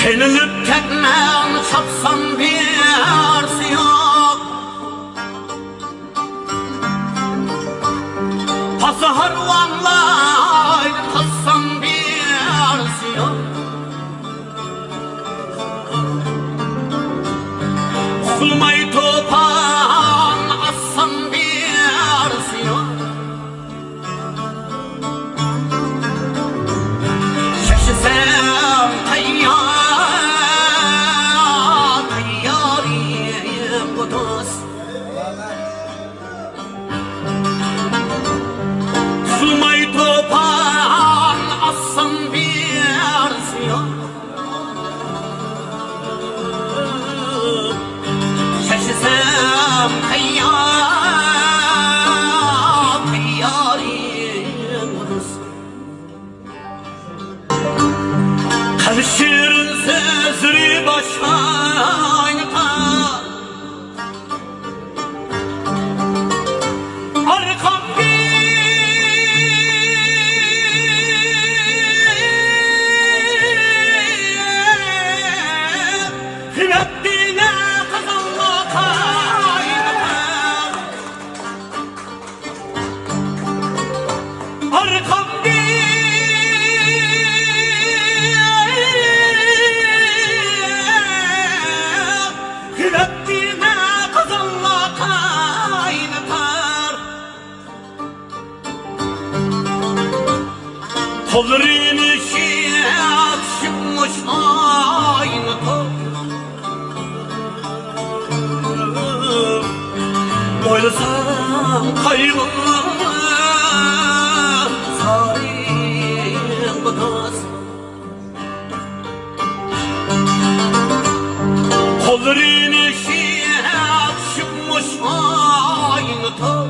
Kıyılıp ketmem çapsam bir arsı yok. Pası harvanlar tassam bir arsı yok. Sulmayı topan assam bir arsı yok. Şaşısam tayyar Kudüs. Sulmayı topan assam bir arsı yok. Şaşısam tayyar Kudüs. Karışır sözleri başına ta arkam Rabbine kazanma kaynatar. Arkam Rabbine kazanma kaynatar. Kollarını şiat çıkmış aynatar. Boylasam kaybım sarayım Kudüs. Kollarını şiat çıkmış aynatar.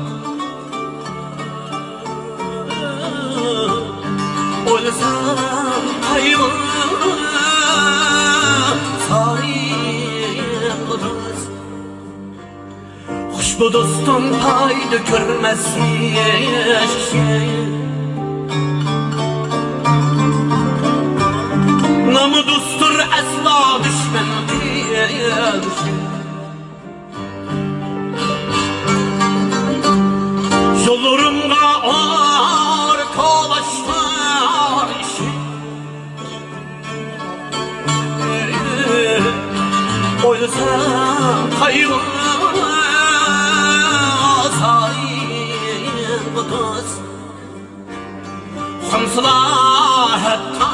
Boylasam kaybım sarayım Kudüs. Bu dostum payda görmesin namı dostur asla düşman değil. Yollarımda arkadaşlar işi oylasam kaybım Kudüs. Khamsılar hatta